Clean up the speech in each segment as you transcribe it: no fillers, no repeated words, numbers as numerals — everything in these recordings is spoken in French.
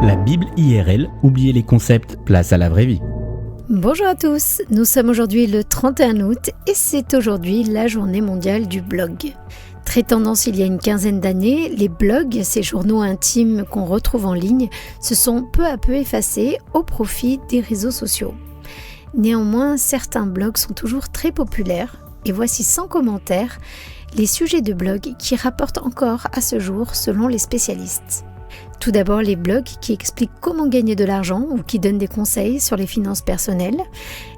La Bible IRL, oubliez les concepts, place à la vraie vie. Bonjour à tous, nous sommes aujourd'hui le 31 août et c'est aujourd'hui la journée mondiale du blog. Très tendance il y a une quinzaine d'années, les blogs, ces journaux intimes qu'on retrouve en ligne, se sont peu à peu effacés au profit des réseaux sociaux. Néanmoins, certains blogs sont toujours très populaires et voici 100 commentaires les sujets de blogs qui rapportent encore à ce jour selon les spécialistes. Tout d'abord, les blogs qui expliquent comment gagner de l'argent ou qui donnent des conseils sur les finances personnelles,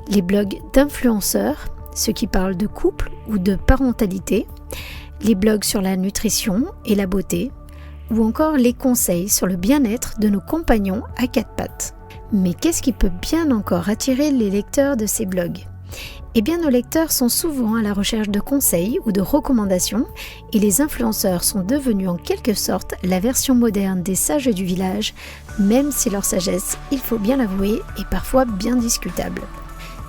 les blogs d'influenceurs, ceux qui parlent de couple ou de parentalité, les blogs sur la nutrition et la beauté, ou encore les conseils sur le bien-être de nos compagnons à quatre pattes. Mais qu'est-ce qui peut bien encore attirer les lecteurs de ces blogs ? Eh bien, nos lecteurs sont souvent à la recherche de conseils ou de recommandations et les influenceurs sont devenus en quelque sorte la version moderne des sages du village, même si leur sagesse, il faut bien l'avouer, est parfois bien discutable.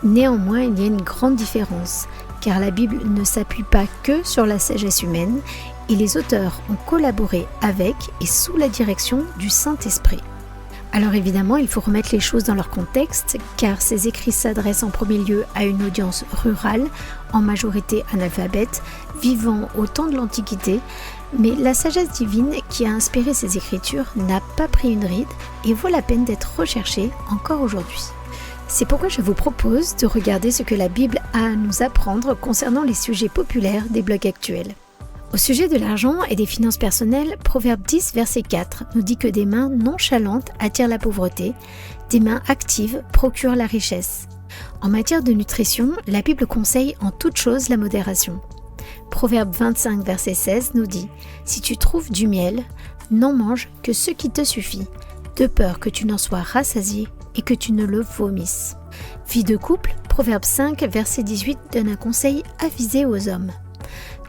Néanmoins, il y a une grande différence, car la Bible ne s'appuie pas que sur la sagesse humaine et les auteurs ont collaboré avec et sous la direction du Saint-Esprit. Alors évidemment, il faut remettre les choses dans leur contexte, car ces écrits s'adressent en premier lieu à une audience rurale, en majorité analphabète, vivant au temps de l'Antiquité, mais la sagesse divine qui a inspiré ces écritures n'a pas pris une ride et vaut la peine d'être recherchée encore aujourd'hui. C'est pourquoi je vous propose de regarder ce que la Bible a à nous apprendre concernant les sujets populaires des blogs actuels. Au sujet de l'argent et des finances personnelles, Proverbe 10, verset 4 nous dit que des mains nonchalantes attirent la pauvreté, des mains actives procurent la richesse. En matière de nutrition, la Bible conseille en toute chose la modération. Proverbe 25, verset 16 nous dit « Si tu trouves du miel, n'en mange que ce qui te suffit, de peur que tu n'en sois rassasié et que tu ne le vomisses. » Vie de couple, Proverbe 5, verset 18 donne un conseil avisé aux hommes.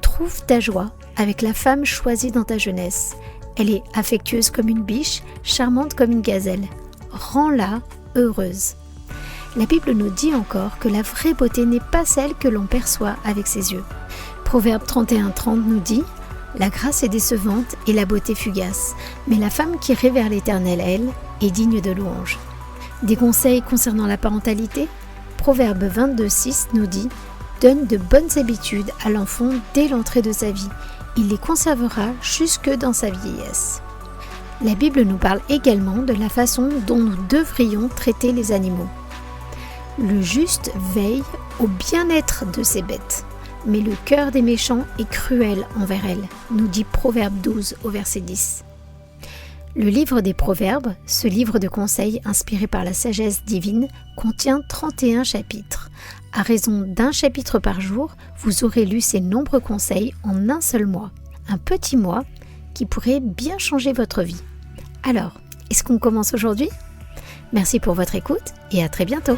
Trouve ta joie avec la femme choisie dans ta jeunesse. Elle est affectueuse comme une biche, charmante comme une gazelle. Rends-la heureuse. La Bible nous dit encore que la vraie beauté n'est pas celle que l'on perçoit avec ses yeux. Proverbe 31:30 nous dit « La grâce est décevante et la beauté fugace, mais la femme qui révère l'Éternel, elle, est digne de louange. » Des conseils concernant la parentalité, Proverbe 22:6 nous dit « Donne de bonnes habitudes à l'enfant dès l'entrée de sa vie. Il les conservera jusque dans sa vieillesse. » La Bible nous parle également de la façon dont nous devrions traiter les animaux. Le juste veille au bien-être de ses bêtes, mais le cœur des méchants est cruel envers elles, nous dit Proverbe 12 au verset 10. Le livre des Proverbes, ce livre de conseils inspiré par la sagesse divine, contient 31 chapitres. À raison d'un chapitre par jour, vous aurez lu ces nombreux conseils en un seul mois. Un petit mois qui pourrait bien changer votre vie. Alors, est-ce qu'on commence aujourd'hui ? Merci pour votre écoute et à très bientôt.